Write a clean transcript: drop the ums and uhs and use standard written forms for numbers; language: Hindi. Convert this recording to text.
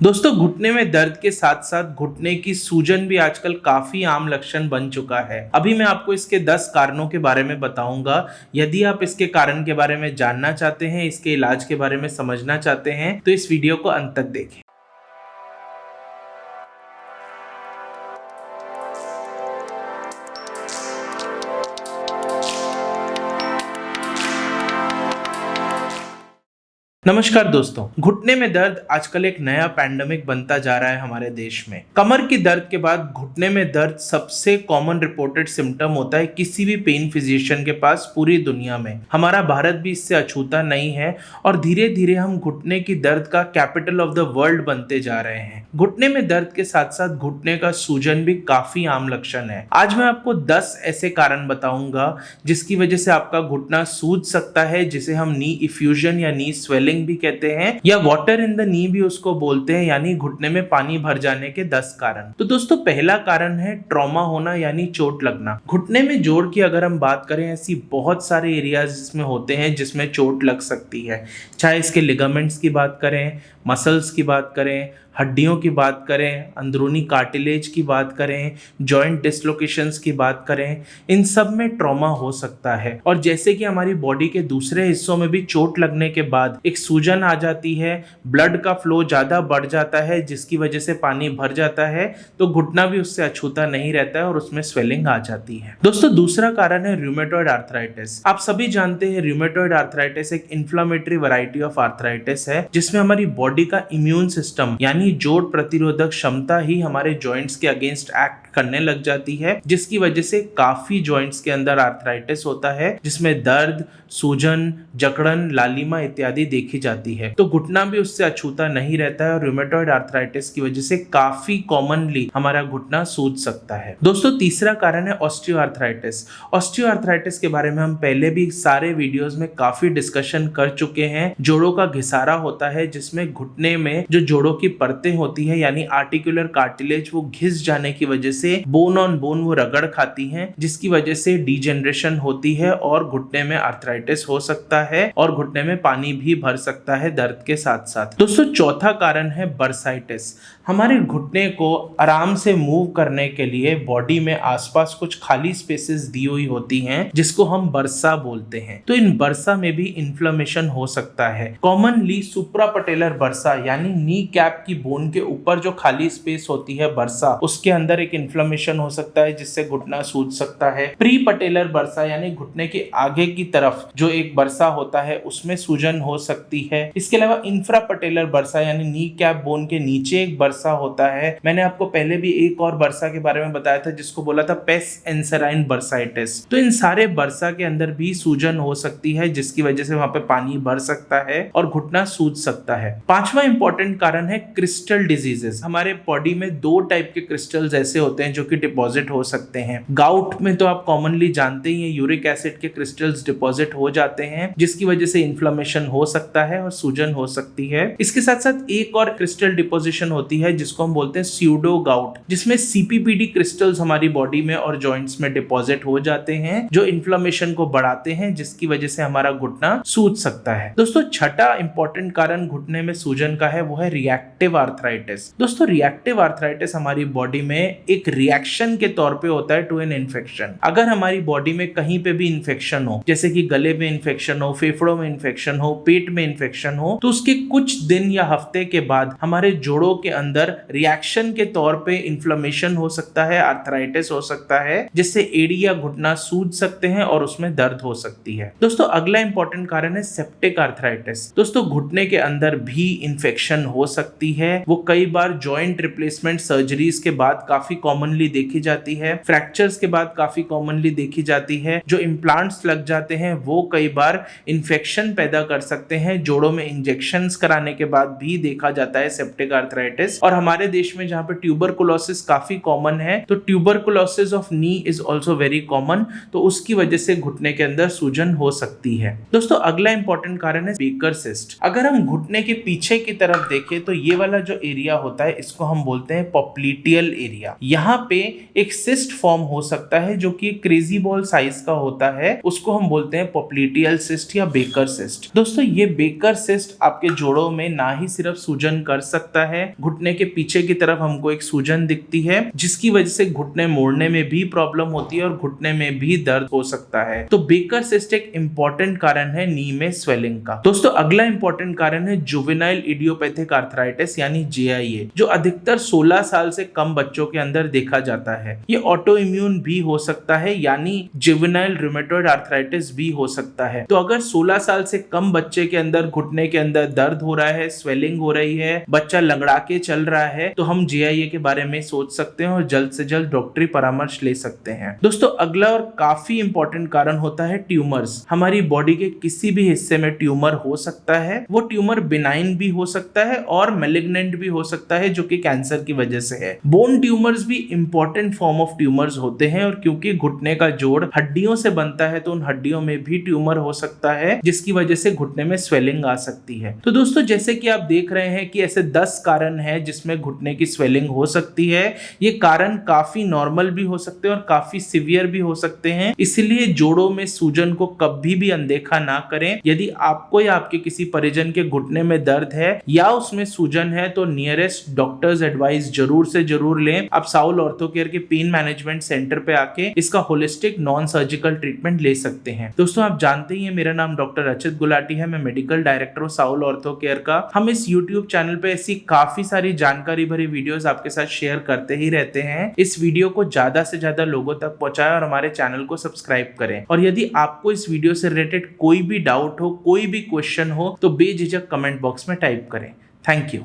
दोस्तों, घुटने में दर्द के साथ साथ घुटने की सूजन भी आजकल काफी आम लक्षण बन चुका है। अभी मैं आपको इसके 10 कारणों के बारे में बताऊंगा। यदि आप इसके कारण के बारे में जानना चाहते हैं, इसके इलाज के बारे में समझना चाहते हैं, तो इस वीडियो को अंत तक देखें। नमस्कार दोस्तों, घुटने में दर्द आजकल एक नया पैंडेमिक बनता जा रहा है हमारे देश में। कमर की दर्द के बाद घुटने में दर्द सबसे कॉमन रिपोर्टेड सिम्टम होता है किसी भी पेन फिजिशियन के पास पूरी दुनिया में। हमारा भारत भी इससे अछूता नहीं है और धीरे धीरे हम घुटने की दर्द का कैपिटल ऑफ द वर्ल्ड बनते जा रहे हैं। घुटने में दर्द के साथ साथ घुटने का सूजन भी काफी आम लक्षण है। आज मैं आपको 10 ऐसे कारण बताऊंगा जिसकी वजह से आपका घुटना सूज सकता है, जिसे हम नी इफ्यूजन या नी स्वेलिंग भी कहते हैं, या वाटर इन द नी भी उसको बोलते हैं, यानी घुटने में पानी भर जाने के 10 कारण। तो दोस्तों, पहला कारण है ट्रॉमा होना, यानी चोट लगना। घुटने में जोड़ की अगर हम बात करें, ऐसी बहुत सारे एरियाज जिसमें होते हैं जिसमें चोट लग सकती है। चाहे इसके लिगामेंट्स की बात करें, मसल्स की बात करें, हड्डियों की बात करें, अंदरूनी कार्टिलेज की बात करें, जॉइंट डिसलोकेशंस की बात करें, इन सब में ट्रॉमा हो सकता है। और जैसे कि हमारी बॉडी के दूसरे हिस्सों में भी चोट लगने के बाद एक सूजन आ जाती है, ब्लड का फ्लो ज़्यादा बढ़ जाता है, जिसकी वजह से पानी भर जाता है, तो घुटना भी उससे अछूता नहीं रहता है और उसमें स्वेलिंग आ जाती है। दोस्तों, दूसरा कारण है रूमेटॉइड आर्थराइटिस। आप सभी जानते हैं रूमेटॉइड आर्थराइटिस एक इन्फ्लेमेटरी वैरायटी ऑफ आर्थराइटिस है, जिसमें हमारी बॉडी का इम्यून सिस्टम यानी जोड़ प्रतिरोधक क्षमता ही हमारे जॉइंट्स के अगेंस्ट एक्ट करने लग जाती है, जिसकी वजह से काफी जॉइंट्स के अंदर आर्थराइटिस होता है, जिसमें दर्द, सूजन, जकड़न, लालिमा इत्यादि देखी जाती है। तो घुटना भी उससे अछूता नहीं रहता है और रूमेटॉइड आर्थराइटिस की वजह से काफी कॉमनली हमारा घुटना सूज सकता है। दोस्तों, तीसरा कारण है ऑस्टियोआर्थराइटिस। ऑस्टियोआर्थराइटिस के बारे में हम पहले भी सारे वीडियोस में काफी डिस्कशन कर चुके हैं। जोड़ों का घिसारा होता है, जिसमें घुटने में जो जोड़ों की परतें होती है यानी आर्टिकुलर कार्टिलेज, वो घिस जाने की वजह से बोन ऑन बोन वो रगड़ खाती हैं, जिसकी वजह से डीजेनरेशन होती है और घुटने में आर्थराइटिस हो सकता है और घुटने में पानी भी भर सकता है दर्द के साथ साथ। दोस्तों, चौथा कारण है बर्साइटिस। हमारे घुटने को आराम से मूव करने के लिए बॉडी में आसपास कुछ खाली स्पेसेस दी हुई होती हैं, जिसको हम बर्सा बोलते हैं। तो इन बर्सा में भी इन्फ्लेमेशन हो सकता है। कॉमनली सुप्रापटेलर बर्सा यानी नी कैप की बोन के ऊपर जो खाली स्पेस होती है बर्सा, उसके अंदर एक इन्फ्लेमेशन हो सकता है, जिससे घुटना सूज सकता है। प्री पटेलर बर्सा यानी घुटने के आगे की तरफ जो एक बर्सा होता है, उसमें सूजन हो सकती है। इसके अलावा इंफ्रा पटेलर बर्सा यानी नी कैप बोन के नीचे एक बर्सा होता है। मैंने आपको पहले भी एक और बर्सा के बारे में बताया था, जिसको बोला था पेस एंसराइन बर्साइटिस। तो इन सारे बर्सा के अंदर भी सूजन हो सकती है, जिसकी वजह से वहां पे पानी भर सकता है और घुटना सूज सकता है। पांचवा इंपॉर्टेंट कारण है क्रिस्टल डिजीजेस। हमारे बॉडी में 2 टाइप के क्रिस्टल्स ऐसे होते हैं जो कि डिपॉजिट हो सकते हैं। गाउट में तो आप कॉमनली जानते ही हैं, यूरिक एसिड के क्रिस्टल्स डिपॉजिट हो जाते हैं, जिसकी वजह से इन्फ्लेमेशन हो सकता है और सूजन हो सकती है। इसके साथ साथ एक और क्रिस्टल डिपोजिशन होती है जिसको हम बोलते हैं स्यूडो गाउट, जिसमें सीपीपीडी क्रिस्टल्स हमारी बॉडी में और जॉइंट्स में डिपॉजिट हो जाते हैं, जो इन्फ्लेमेशन को बढ़ाते हैं, जिसकी वजह से हमारा घुटना सूज सकता है। दोस्तों, छठा इंपॉर्टेंट कारण घुटने में सूजन का है, वो है रिएक्टिव आर्थराइटिस। दोस्तों, रिएक्टिव आर्थराइटिस हमारी बॉडी में एक रिएक्शन के तौर पे होता है टू एन इन्फेक्शन। अगर हमारी बॉडी में कहीं पे भी इन्फेक्शन हो, जैसे कि गले में इन्फेक्शन हो, फेफड़ों में इन्फेक्शन हो, पेट में इन्फेक्शन हो, तो उसके कुछ दिन या हफ्ते के बाद हमारे जोड़ों के अंदर रिएक्शन के तौर पे इन्फ्लेमेशन हो सकता है, आर्थराइटिस हो सकता है, जिससे एड़ी या घुटना सूज सकते हैं और उसमें दर्द हो सकती है। दोस्तों, अगला इंपॉर्टेंट कारण है सेप्टिक आर्थराइटिस। दोस्तों, घुटने के अंदर भी इन्फेक्शन हो सकती है। वो कई बार जॉइंट रिप्लेसमेंट सर्जरीज के बाद काफी कॉमनली देखी जाती है, फ्रैक्चर्स के बाद काफी कॉमनली देखी जाती है। जो इम्प्लांट्स लग जाते हैं वो कई बार इन्फेक्शन पैदा कर सकते हैं। जोड़ों में इंजेक्शंस कराने के बाद भी देखा जाता है सेप्टिक आर्थराइटिस। और हमारे देश में जहाँ पे ट्यूबरकुलोसिस काफी कॉमन है, तो tuberculosis of knee is also very common, तो उसकी वजह से घुटने के अंदर सूजन हो सकती है। दोस्तों, अगला इंपॉर्टेंट कारण है बेकर सिस्ट। अगर हम घुटने के पीछे पीछे की तरफ देखें तो ये वाला जो एरिया होता है इसको हम बोलते हैं पॉप्लिटियल एरिया। यहाँ पे एक सिस्ट फॉर्म हो सकता है जो कि क्रेजी बॉल साइज का होता है, उसको हम बोलते हैं पॉप्लिटियल सिस्ट या बेकर सिस्ट। दोस्तों ये बेकर सिस्ट आपके जोड़ों में ना ही सिर्फ सूजन कर सकता है, घुटने के पीछे की तरफ हमको एक सूजन दिखती है जिसकी वजह से घुटने मोड़ने में भी प्रॉब्लम होती है और घुटने में भी दर्द हो सकता है। तो बेकर सिस्ट एक इंपॉर्टेंट कारण है नी में स्वेलिंग का। दोस्तों अगला इंपॉर्टेंट कारण है जुवेनाइल इडियोपैथिक आर्थराइटिस यानी JIA, जो अधिकतर 16 साल से कम बच्चों के अंदर देखा जाता है। ये ऑटो इम्यून भी हो सकता है यानी जुवेनाइल रूमेटॉइड आर्थराइटिस भी हो सकता है। तो अगर 16 साल से कम बच्चे के अंदर घुटने के अंदर दर्द हो रहा है, स्वेलिंग हो रही है, बच्चा लंगड़ा के चल रहा है, तो हम JIA के बारे में सोच सकते हैं और जल्द से जल्द डॉक्टरी परामर्श ले सकते हैं। दोस्तों अगला और काफी इंपॉर्टेंट कारण होता है ट्यूमर्स। हमारी बॉडी के किसी भी हिस्से में ट्यूमर हो सकता है, वो ट्यूमर बिनाइन भी हो सकता है और मैलिग्नेंट भी हो सकता है जो कि कैंसर की वजह से है। बोन ट्यूमर्स भी इंपॉर्टेंट फॉर्म ऑफ ट्यूमर्स होते हैं और क्योंकि घुटने का जोड़ हड्डियों से बनता है तो उन हड्डियों में भी ट्यूमर हो सकता है जिसकी वजह से घुटने में स्वेलिंग आ सकती है। तो दोस्तों जैसे कि आप देख रहे हैं कि ऐसे 10 कारण हैं जिसमें घुटने की स्वेलिंग हो सकती है। ये कारण काफी नॉर्मल भी हो सकते हैं और काफी सीवियर भी हो सकते हैं, इसलिए जोड़ों में सूजन को कभी भी अनदेखा ना करें। यदि आपको या आपके किसी परिजन के घुटने में दर्द है या उसमें सूजन है तो नियरेस्ट डॉक्टर्स एडवाइस जरूर से जरूर लें। आप साउल ऑर्थो केयर के पेन मैनेजमेंट सेंटर पे आके इसका होलिस्टिक नॉन सर्जिकल ट्रीटमेंट ले सकते हैं। दोस्तों आप जानते ही हैं मेरा नाम डॉक्टर अचित गुलाटी है, मैं मेडिकल डायरेक्टर हूं साउल ऑर्थो केयर का। हम इस यूट्यूब चैनल पे ऐसी काफी सारी जानकारी भरी वीडियोस आपके साथ शेयर करते ही रहते हैं। इस वीडियो को ज्यादा से ज्यादा लोगों तक पहुंचाएं और हमारे चैनल को सब्सक्राइब करें। और यदि आपको इस वीडियो से रिलेटेड कोई भी डाउट हो, कोई भी क्वेश्चन हो तो बेझिझक कमेंट बॉक्स में टाइप करें। Thank you.